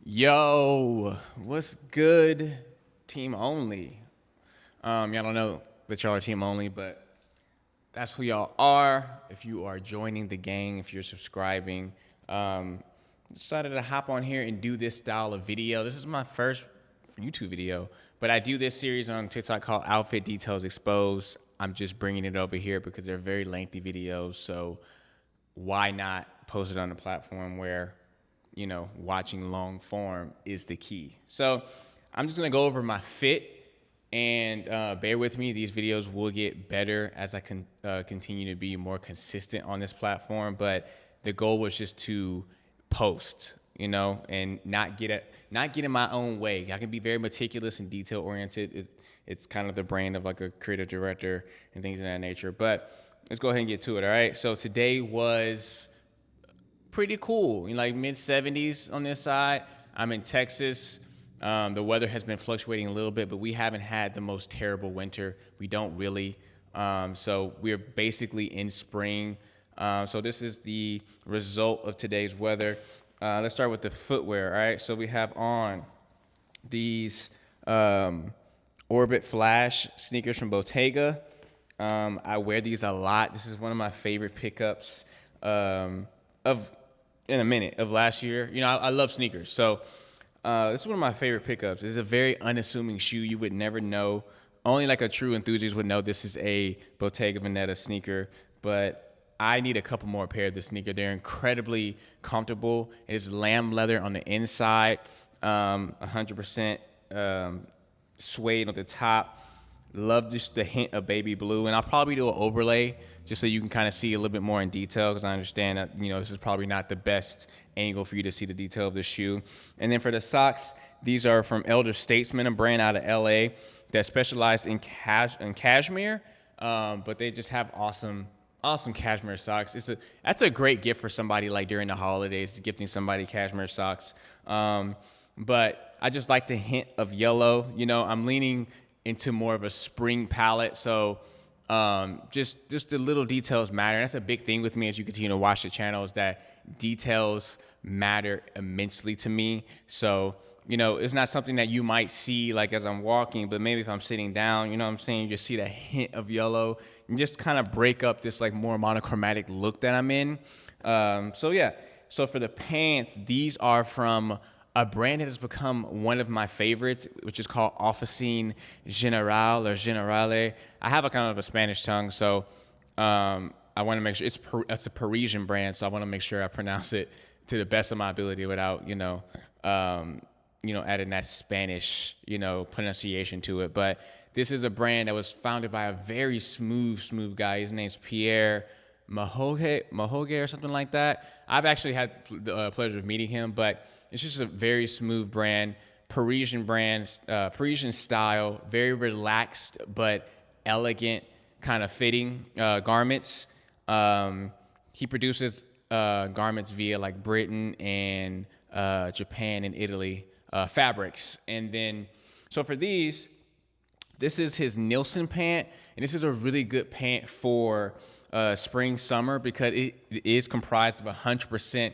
Yo, what's good? Team only. Y'all don't know that y'all are team only, but that's who y'all are. If you are joining the gang, if you're subscribing, decided to hop on here and do this style of video. This is my first YouTube video, but I do this series on TikTok called Outfit Details Exposed. I'm just bringing it over here because they're very lengthy videos, so why not post it on a platform where watching long form is the key. So I'm just gonna go over my fit and bear with me. These videos will get better as I can continue to be more consistent on this platform. But the goal was just to post, and not get in my own way. I can be very meticulous and detail oriented. It's kind of the brand of like a creative director and things of that nature. But let's go ahead and get to it. All right. So today was pretty cool. Like mid 70s on this side. I'm in Texas. The weather has been fluctuating a little bit, but we haven't had the most terrible winter. We don't really. So we're basically in spring. So this is the result of today's weather. Let's start with the footwear. All right. So we have on these Orbit Flash sneakers from Bottega. I wear these a lot. This is one of my favorite pickups of in a minute of last year. I love sneakers. So this is one of my favorite pickups. It's a very unassuming shoe. You would never know. Only like a true enthusiast would know this is a Bottega Veneta sneaker. But I need a couple more pair of this sneaker. They're incredibly comfortable. It's lamb leather on the inside, 100% suede on the top. Love just the hint of baby blue, and I'll probably do an overlay just so you can kind of see a little bit more in detail, because I understand that this is probably not the best angle for you to see the detail of the shoe. And then for the socks, these are from Elder Statesman, a brand out of LA that specialized in cashmere, but they just have awesome cashmere socks. That's a great gift for somebody like during the holidays, gifting somebody cashmere socks. But I just like the hint of yellow. I'm leaning into more of a spring palette. So just the little details matter. And that's a big thing with me as you continue to watch the channel, is that details matter immensely to me. So, it's not something that you might see like as I'm walking, but maybe if I'm sitting down, what I'm saying, you just see the hint of yellow and just kind of break up this like more monochromatic look that I'm in. So yeah. So for the pants, these are from a brand that has become one of my favorites, which is called Officine General or Generale. I have a kind of a Spanish tongue, so I want to make sure it's a Parisian brand, so I want to make sure I pronounce it to the best of my ability without, adding that Spanish, pronunciation to it. But this is a brand that was founded by a very smooth guy. His name's Pierre Mahoge or something like that. I've actually had the pleasure of meeting him, but it's just a very smooth brand, Parisian style, very relaxed but elegant kind of fitting garments. He produces garments via like Britain and Japan and Italy fabrics. And then, so for these, this is his Nilsson pant, and this is a really good pant for spring, summer, because it is comprised of 100%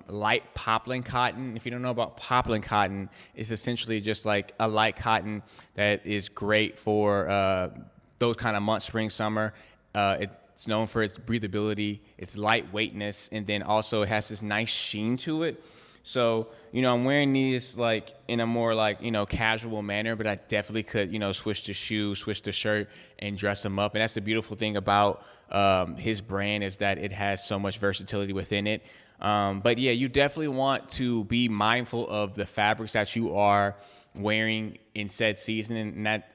light poplin cotton. If you don't know about poplin cotton, it's essentially just like a light cotton that is great for those kind of months, spring, summer. It's known for its breathability, its lightweightness, and then also it has this nice sheen to it. So, I'm wearing these like in a more like, casual manner, but I definitely could, switch the shoe, switch the shirt, and dress them up. And that's the beautiful thing about his brand, is that it has so much versatility within it. But yeah, you definitely want to be mindful of the fabrics that you are wearing in said season. And that,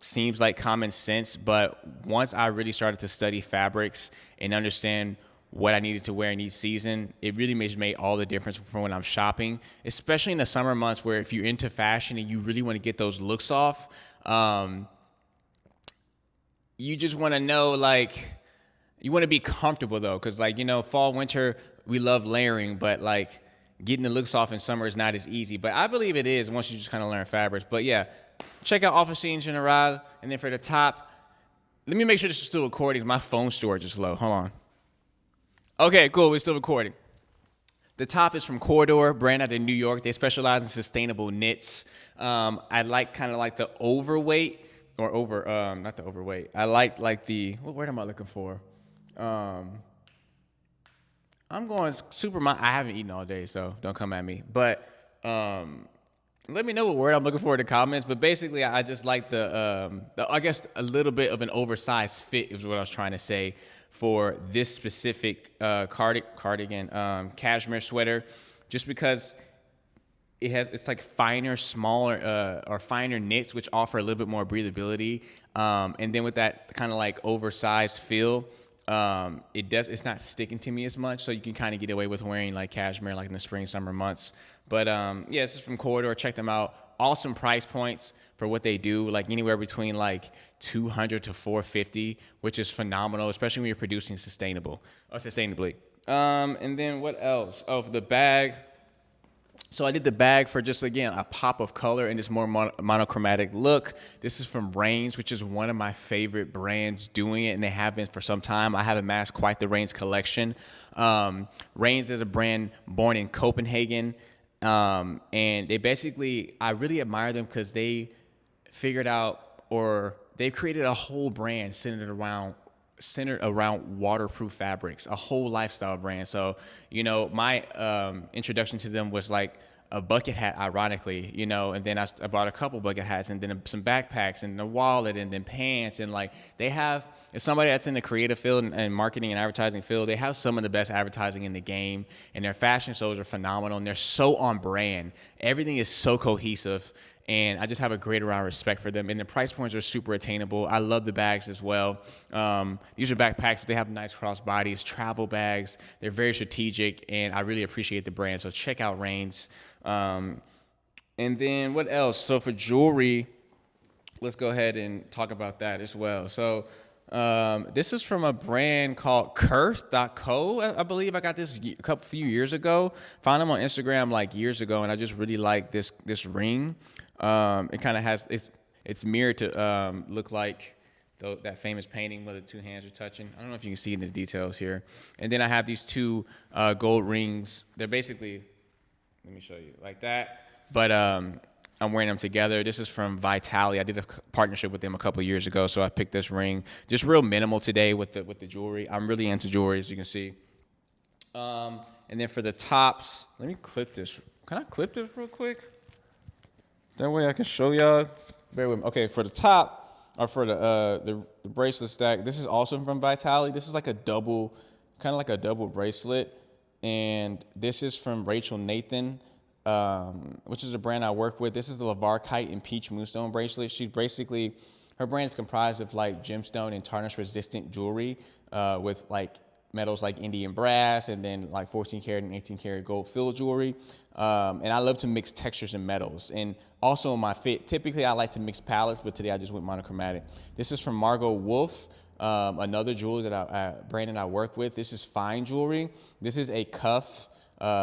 seems like common sense. But once I really started to study fabrics and understand what I needed to wear in each season, it really made all the difference from when I'm shopping, especially in the summer months, where if you're into fashion and you really want to get those looks off, you just want to know, like, you want to be comfortable though, because like, fall, winter, we love layering, but like getting the looks off in summer is not as easy. But I believe it is once you just kind of learn fabrics. But yeah, check out Officine General. And then for the top, let me make sure this is still recording. My phone storage is low. Hold on. Okay, cool. We're still recording. The top is from Corridor, brand out of New York. They specialize in sustainable knits. I like kind of like the overweight or not the overweight. I like the, what word am I looking for? I'm going super, I haven't eaten all day, so don't come at me. But let me know what word I'm looking for in the comments. But basically, I just like I guess a little bit of an oversized fit is what I was trying to say for this specific cardigan cashmere sweater, just because it's like finer, smaller, or finer knits, which offer a little bit more breathability. And then with that kind of like oversized feel, it's not sticking to me as much, so you can kind of get away with wearing like cashmere like in the spring, summer months. But yeah, this is from Corridor. Check them out. Awesome price points for what they do, like anywhere between like $200 to $450, which is phenomenal, especially when you're producing sustainably. And then what else? Oh, the bag. So I did the bag for just, again, a pop of color in this more monochromatic look. This is from Rains, which is one of my favorite brands doing it, and they have been for some time. I haven't amassed quite the Rains collection. Rains is a brand born in Copenhagen, and they basically, I really admire them because they figured out, or they created a whole brand centered around waterproof fabrics, a whole lifestyle brand. So, my introduction to them was like a bucket hat, ironically, and then I bought a couple bucket hats, and then some backpacks, and a wallet, and then pants. And like, as somebody that's in the creative field and marketing and advertising field, they have some of the best advertising in the game, and their fashion shows are phenomenal, and they're so on brand. Everything is so cohesive. And I just have a great amount of respect for them. And the price points are super attainable. I love the bags as well. These are backpacks, but they have nice cross bodies, travel bags. They're very strategic, and I really appreciate the brand. So check out Rains. And then what else? So for jewelry, let's go ahead and talk about that as well. So this is from a brand called Kurth.co. I believe I got this a few years ago. Found them on Instagram like years ago, and I just really like this ring. It kind of has, it's mirrored to look like that famous painting where the two hands are touching. I don't know if you can see in the details here. And then I have these two gold rings. They're basically, let me show you, like that. But I'm wearing them together. This is from Vitali. I did a partnership with them a couple years ago, so I picked this ring. Just real minimal today with the jewelry. I'm really into jewelry, as you can see. And then for the tops, let me clip this. Can I clip this real quick? That way I can show y'all. Bear with me. Okay, for the top, or for the bracelet stack, this is also from Vitali. This is like kind of like a double bracelet. And this is from Rachel Nathan, which is a brand I work with. This is the LeVar Kite and Peach Moonstone bracelet. Her brand is comprised of like gemstone and tarnish resistant jewelry with like metals like Indian brass, and then like 14 karat and 18 karat gold filled jewelry. And I love to mix textures and metals. And also in my fit, typically I like to mix palettes, but today I just went monochromatic. This is from Margot Wolf, another jewelry brand that I work with. This is fine jewelry. This is a cuff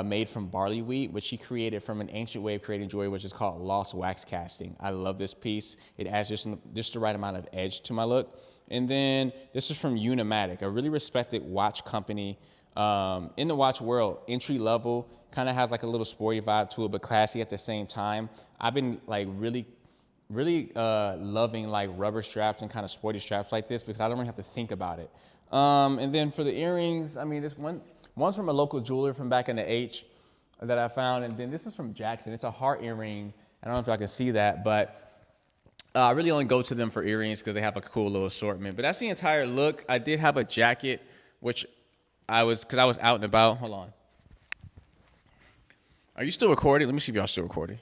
made from barley wheat, which she created from an ancient way of creating jewelry, which is called lost wax casting. I love this piece. It adds just the right amount of edge to my look. And then this is from Unimatic, a really respected watch company in the watch world. Entry level, kind of has like a little sporty vibe to it, but classy at the same time. I've been like really loving like rubber straps and kind of sporty straps like this because I don't really have to think about it. And then for the earrings, I mean, one's from a local jeweler from back in the H that I found, and then this is from Jackson. It's a heart earring. I don't know if y'all can see that, but I really only go to them for earrings because they have a cool little assortment. But that's the entire look. I did have a jacket, because I was out and about. Hold on. Are you still recording? Let me see if y'all still recording.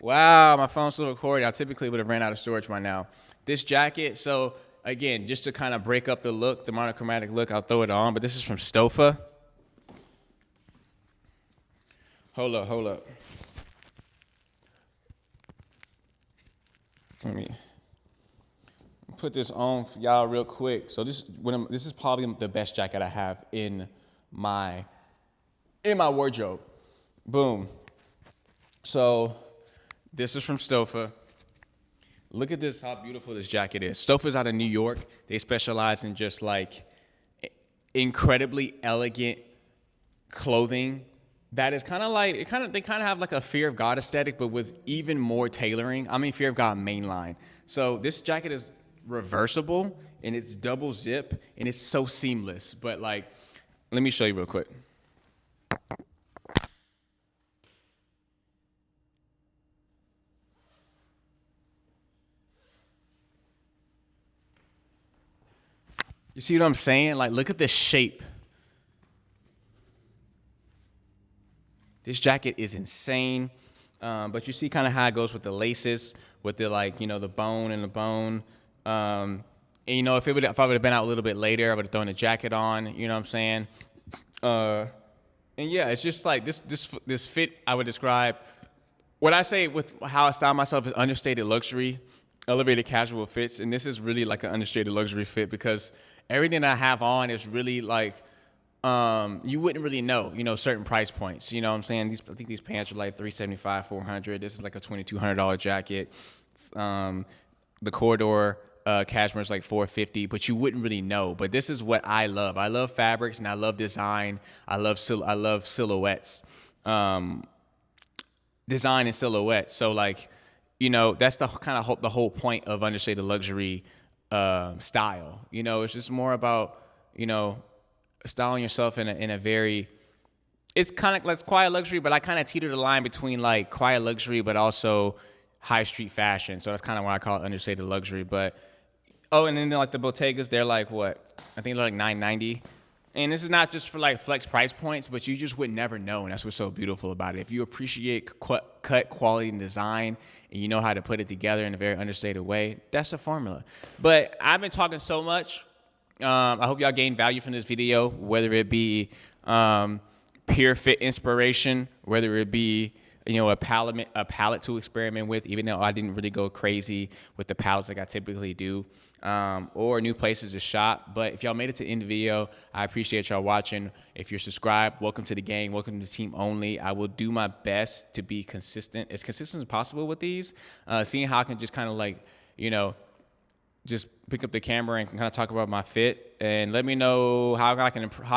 Wow, my phone's still recording. I typically would have ran out of storage by now. This jacket, so again, just to kind of break up the look, the monochromatic look, I'll throw it on. But this is from Stofa. Hold up. Let me put this on for y'all real quick. So this is probably the best jacket I have in my wardrobe. Boom. So this is from Stofa. Look at this, how beautiful this jacket is. Stofa's out of New York. They specialize in just like incredibly elegant clothing that is kind of like they kind of have like a Fear of God aesthetic, but with even more tailoring. I mean, Fear of God mainline. So this jacket is reversible and it's double zip and it's so seamless. But like, let me show you real quick. You see what I'm saying? Like, look at this shape. This jacket is insane. But you see kind of how it goes with the laces, with the like, the bone and the bone. And if I would have been out a little bit later, I would have thrown the jacket on. You know what I'm saying? And yeah, it's just like this fit I would describe. What I say with how I style myself is understated luxury, elevated casual fits, and this is really like an understated luxury fit because everything I have on is really like you wouldn't really know, certain price points. You know what I'm saying? I think these pants are like $375, $400. This is like a $2,200 jacket. The corridor cashmere is like $450, but you wouldn't really know. But this is what I love. I love fabrics and I love design. I love silhouettes. Design and silhouette. So like, that's the kind of the whole point of understated luxury style. It's just more about styling yourself in a very. It's kind of like quiet luxury, but I kind of teeter the line between like quiet luxury, but also high street fashion. So that's kind of why I call it understated luxury. But and then like the Bottegas, they're like what? I think they're like $990. And this is not just for like flex price points, but you just would never know. And that's what's so beautiful about it. If you appreciate cut quality and design and you know how to put it together in a very understated way, that's the formula. But I've been talking so much. I hope y'all gain value from this video, whether it be pure fit inspiration, whether it be a palette to experiment with, even though I didn't really go crazy with the palettes like I typically do, or new places to shop. But if y'all made it to the end of the video, I appreciate y'all watching. If you're subscribed, welcome to the gang, welcome to the team only. I will do my best to be consistent as possible with these, seeing how I can just kind of like, just pick up the camera and kind of talk about my fit and let me know how I can improve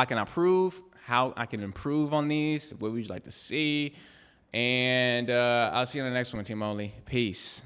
on these. What would you like to see? And I'll see you on the next one, team only. Peace.